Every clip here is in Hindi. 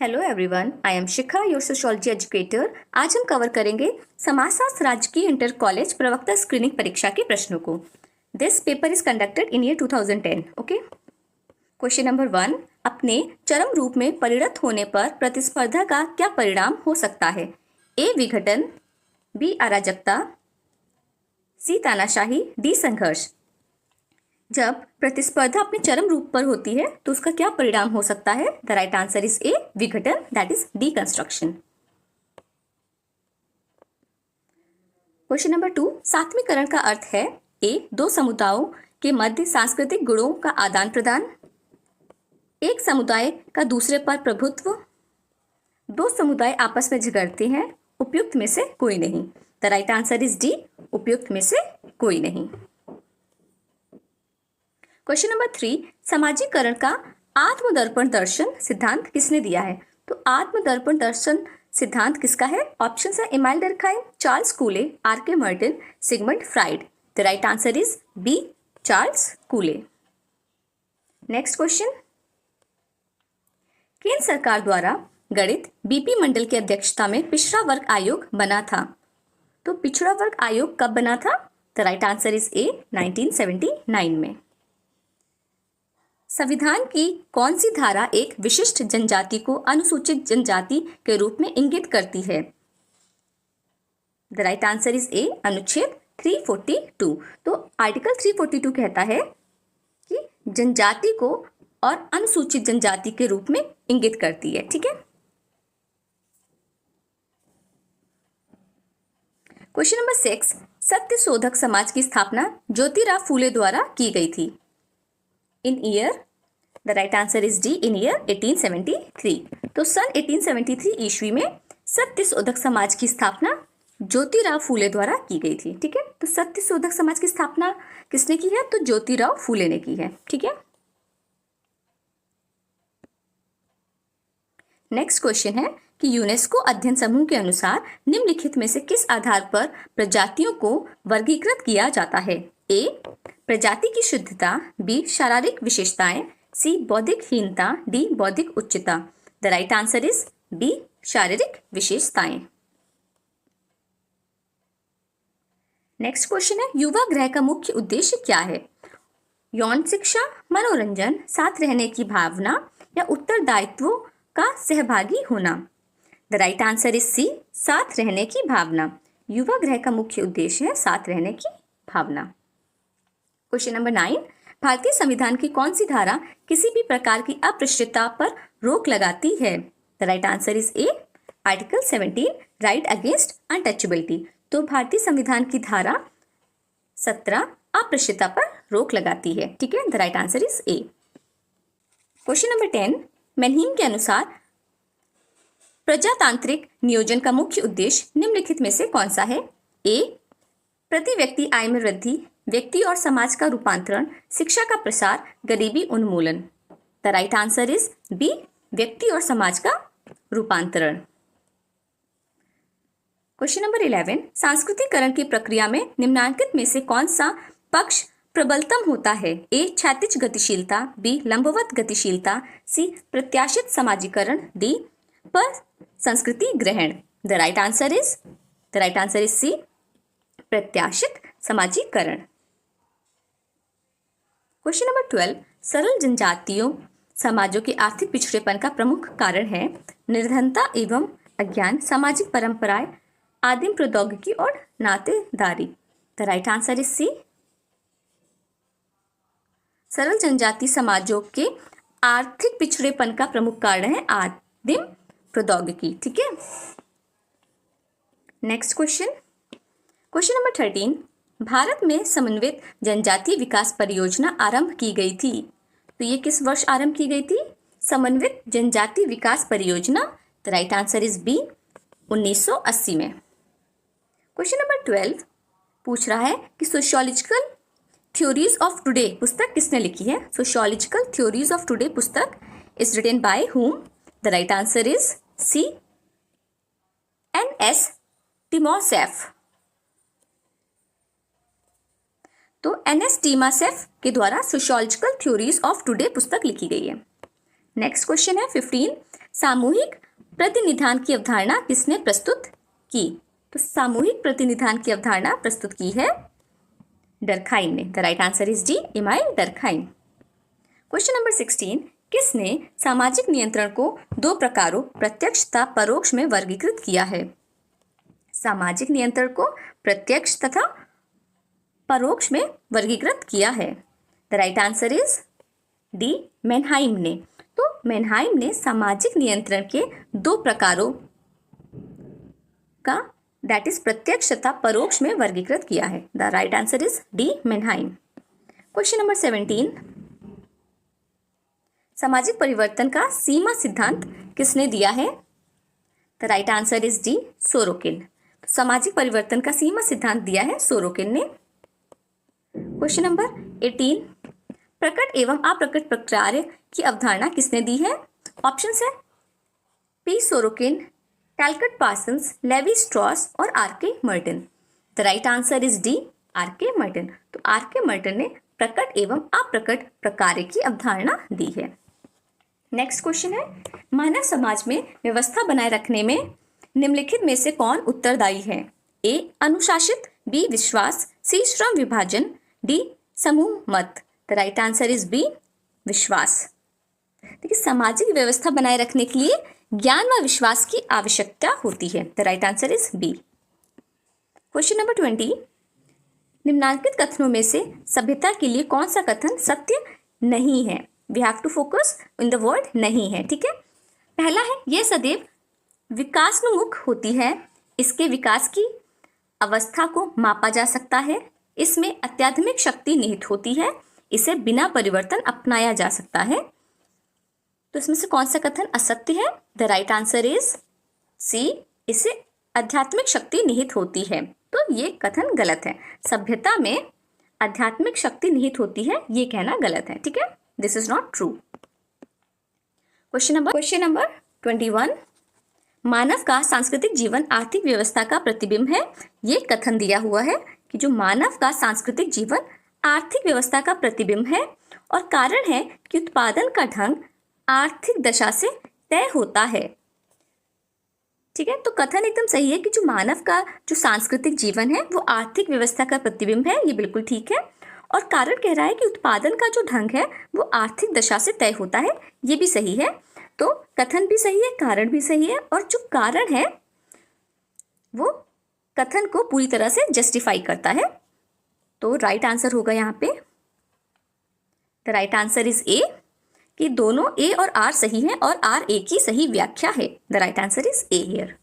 Hello everyone, I am Shikha, your sociology educator. आज हम कवर करेंगे समाजशास्त्र राजकीय इंटर कॉलेज प्रवक्ता स्क्रीनिंग परीक्षा के प्रश्नों को। This paper is conducted in year 2010। Okay, question number 1, अपने चरम रूप में परिणत होने पर प्रतिस्पर्धा का क्या परिणाम हो सकता है? ए विघटन, बी अराजकता, सी तानाशाही, डी संघर्ष। जब प्रतिस्पर्धा अपने चरम रूप पर होती है तो उसका क्या परिणाम हो सकता है? The right answer is A विघटन, that is deconstruction. Question number 2, सात्वीकरण का अर्थ है ए दो समुदायों के मध्य सांस्कृतिक गुणों का आदान प्रदान, एक समुदाय का दूसरे पर प्रभुत्व, दो समुदाय आपस में झगड़ते हैं, उपयुक्त में से कोई नहीं। The right answer is D, उपयुक्त में से कोई नहीं। क्वेश्चन नंबर 3, समाजीकरण का आत्मदर्पण दर्शन सिद्धांत किसने दिया है? तो आत्मदर्पण दर्शन सिद्धांत किसका है? ऑप्शन है Emile Durkheim, Charles Cooley, R K. Merton, Sigmund Freud. The right answer is B, Charles Cooley. Next question, केंद्र सरकार द्वारा गठित बीपी मंडल की अध्यक्षता में पिछड़ा वर्ग आयोग बना था। तो पिछड़ा वर्ग आयोग कब बना था? द राइट आंसर इज ए, 1979 में। संविधान की कौन सी धारा एक विशिष्ट जनजाति को अनुसूचित जनजाति के रूप में इंगित करती है? द राइट आंसर इज ए, अनुच्छेद 342। तो आर्टिकल 342 कहता है कि जनजाति को और अनुसूचित जनजाति के रूप में इंगित करती है। ठीक है। क्वेश्चन नंबर 6, सत्य शोधक समाज की स्थापना ज्योतिराव फूले द्वारा की गई थी। In year, the right answer is D, in year 1873। तो सन 1873 ईस्वी में सत्य शोधक समाज की स्थापना ज्योतिराव फूले द्वारा की गई थी। ठीक है। तो सत्य शोधक समाज की स्थापना किसने की है? तो ज्योतिराव फूले ने की है। ठीक है। नेक्स्ट क्वेश्चन है कि यूनेस्को अध्ययन समूह के अनुसार निम्नलिखित में से किस आधार पर प्रजातियों को वर्गीकृत किया जाता है? ए प्रजाति की शुद्धता, बी शारीरिक विशेषताएं, सी बौद्धिक हीनता, डी बौद्धिक उच्चता। The right answer is B, शारीरिक विशेषताएं। नेक्स्ट क्वेश्चन है, युवा गृह का मुख्य उद्देश्य क्या है? यौन शिक्षा, मनोरंजन, साथ रहने की भावना या उत्तरदायित्वों का सहभागी होना। The right answer is C, साथ रहने की भावना। युवा गृह का मुख्य उद्देश्य है साथ रहने की भावना। क्वेश्चन नंबर 9, भारतीय संविधान की कौन सी धारा किसी भी प्रकार की अस्पृश्यता पर रोक लगाती है? The right answer is A, article 17, right against untouchability. तो भारतीय संविधान की धारा 17 अस्पृश्यता पर रोक लगाती है। ठीक है। The right answer is A. Question number 10, मैनहीम के अनुसार प्रजातांत्रिक नियोजन का मुख्य उद्देश्य निम्नलिखित में से कौन सा है? ए प्रति व्यक्ति आय में वृद्धि, व्यक्ति और समाज का रूपांतरण, शिक्षा का प्रसार, गरीबी उन्मूलन। The right answer is B, व्यक्ति और समाज का रूपांतरण। क्वेश्चन नंबर 11, सांस्कृतिकरण की प्रक्रिया में निम्नांकित में से कौन सा पक्ष प्रबलतम होता है? ए क्षैतिज गतिशीलता, बी लंबवत गतिशीलता, सी प्रत्याशित समाजीकरण, डी पर संस्कृति ग्रहण। The right answer is C, प्रत्याशित समाजीकरण। क्वेश्चन नंबर 12, सरल जनजातियों समाजों के आर्थिक पिछड़ेपन का प्रमुख कारण है निर्धनता एवं अज्ञान, सामाजिक परंपराएं, आदिम प्रौद्योगिकी और नातेदारी। The right answer is C, सरल जनजाति समाजों के आर्थिक पिछड़ेपन का प्रमुख कारण है आदिम प्रौद्योगिकी। ठीक है। नेक्स्ट क्वेश्चन नंबर 13, भारत में समन्वित जनजातीय विकास परियोजना आरंभ की गई थी। तो ये किस वर्ष आरंभ की गई थी? समन्वित जनजातीय विकास परियोजना। The right answer is B, 1980 में। क्वेश्चन नंबर 12 पूछ रहा है कि सोशियोलॉजिकल थ्योरीज ऑफ टुडे पुस्तक किसने लिखी है? सोशियोलॉजिकल थ्योरीज ऑफ टुडे पुस्तक is written by whom? The right answer is C, N.S. Timasheff. तो N.S. टिमोसेफ के द्वारा सोशियोलॉजिकल थ्योरीज ऑफ टुडे पुस्तक लिखी गई है। नेक्स्ट क्वेश्चन है 15, सामूहिक प्रतिनिधान की अवधारणा किसने प्रस्तुत की? तो सामूहिक प्रतिनिधान की अवधारणा प्रस्तुत की है डर्खाइम ने। The right answer is D, Emile Durkheim. Question number 16, किसने सामाजिक नियंत्रण को दो प्रकारों प्रत्यक्ष तथा परोक्ष में वर्गीकृत किया है? सामाजिक नियंत्रण को प्रत्यक्ष तथा परोक्ष में वर्गीकृत किया है। The right answer is D, Mannheim ने। तो मैनहाइम ने सामाजिक नियंत्रण के दो प्रकारों का दैट इज प्रत्यक्ष तथा परोक्ष में वर्गीकृत किया है। The right answer is D, Mannheim. Question number 17, सामाजिक परिवर्तन का सीमा सिद्धांत किसने दिया है? The right answer is D, Sorokin. सामाजिक परिवर्तन का सीमा सिद्धांत दिया है सोरोकिन ने। क्वेश्चन नंबर 18, प्रकट एवं अप्रकट प्रक्रिया की अवधारणा किसने दी है? ऑप्शंस है P Sorokin, Talcott Parsons, Levi Strauss और R K Merton. The right answer is D, R K Merton. तो आर के मर्टन ने प्रकट एवं अप्रकट प्रक्रिया की अवधारणा दी है। नेक्स्ट क्वेश्चन है, मानव समाज में व्यवस्था बनाए रखने में निम्नलिखित में से कौन उत्तरदायी है? ए, अनुशासित, बी, विश्वास, सी, श्रम विभाजन, डी, समूह मत। The right answer is B, विश्वास। देखिए, सामाजिक व्यवस्था बनाए रखने के लिए ज्ञान व विश्वास की आवश्यकता होती है। The right answer is B. Question number 20, निम्नांकित कथनों में से सभ्यता के लिए कौन सा कथन सत्य नहीं है? We have to focus in the word नहीं है, ठीक है। पहला है, यह सदैव विकासोन्मुख होती है, इसके विकास की अवस्था को मापा जा सकता है, इसमें अत्याधुनिक शक्ति निहित होती है, इसे बिना परिवर्तन अपनाया जा सकता है। तो इसमें से कौन सा कथन असत्य है? The right answer is C, इसे आध्यात्मिक शक्ति निहित होती है। तो ये कथन गलत है। सभ्यता में आध्यात्मिक शक्ति निहित होती है, ये कहना गलत है, ठीक है। This is not true. Question number 21, मानव का सांस्कृतिक जीवन आर्थिक व्यवस्था का प्रतिबिंब है। ये कथन दिया हुआ है कि जो मानव का सांस्कृतिक जीवन आर्थिक व्यवस्था का प्रतिबिंब है और कारण है कि उत्पादन का ढंग आर्थिक दशा से तय होता है, ठीक है। तो कथन एकदम सही है कि जो मानव का जो सांस्कृतिक जीवन है वो आर्थिक व्यवस्था का प्रतिबिंब है, ये बिल्कुल ठीक है। और कारण कह रहा है कि उत्पादन का जो ढंग है वो आर्थिक दशा से तय होता है, ये भी सही है। तो कथन भी सही है, कारण भी सही है, और जो कारण है वो कथन को पूरी तरह से जस्टिफाई करता है। तो राइट आंसर होगा यहाँ पे, द राइट आंसर इज ए, कि दोनों ए और आर सही है और आर ए की सही व्याख्या है। The right answer is A here.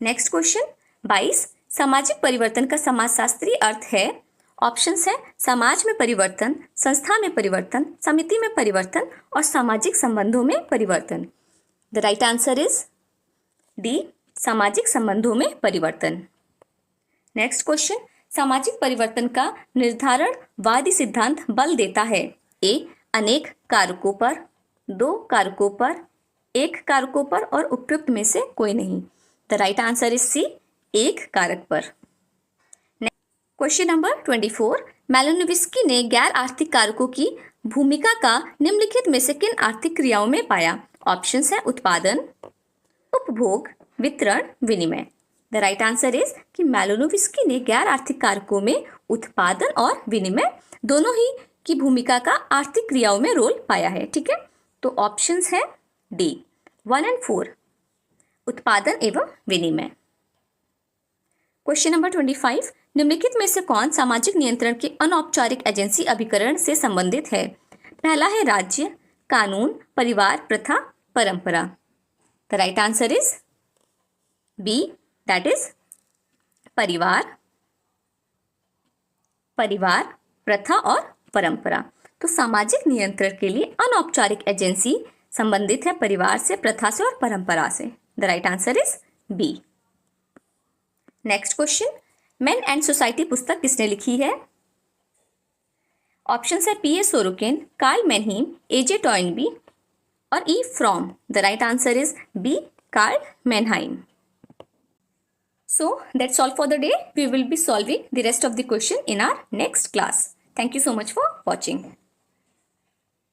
Next question 22, सामाजिक परिवर्तन का समाजशास्त्रीय अर्थ है। ऑप्शंस है समाज में परिवर्तन, संस्था में परिवर्तन, समिति में परिवर्तन और सामाजिक संबंधों में परिवर्तन। The right answer is D, सामाजिक संबंधों में परिवर्तन। नेक्स्ट क्वेश्चन, सामाजिक परिवर्तन का निर्धारणवादी सिद्धांत बल देता है। ए, अनेक कारकों पर, दो कारकों पर, एक कारकों पर और उपयुक्त में से कोई नहीं। The right answer is C, एक कारक पर। क्वेश्चन नंबर 24, मैलिनोव्स्की ने गैर आर्थिक कारकों की भूमिका का निम्नलिखित में से किन आर्थिक क्रियाओं में पाया? ऑप्शंस है उत्पादन, उपभोग, वितरण, विनिमय। द राइट आंसर इज कि मैलिनोव्स्की ने गैर आर्थिक कारकों में उत्पादन और विनिमय दोनों ही की भूमिका का आर्थिक क्रियाओं में रोल पाया है, ठीक है। तो ऑप्शंस है डी 1 और 4, उत्पादन एवं विनिमय। क्वेश्चन नंबर 25, निम्नलिखित में से कौन सामाजिक नियंत्रण के अनौपचारिक एजेंसी अभिकरण से संबंधित है? पहला है राज्य, कानून, परिवार, प्रथा, परंपरा। The right answer is B, that is परिवार, प्रथा और परंपरा। तो सामाजिक नियंत्रण के लिए अनौपचारिक एजेंसी संबंधित है परिवार से, प्रथा से और परंपरा से। The right answer is B. Next question, man and society पुस्तक किसने लिखी है? ऑप्शन है P A Sorokin, Karl Mannheim, A J Toynbee और E Fromm. The right answer is B, Karl Mannheim. So that's all for the day. We will be solving the rest of the question in our next class. Thank you so much for watching.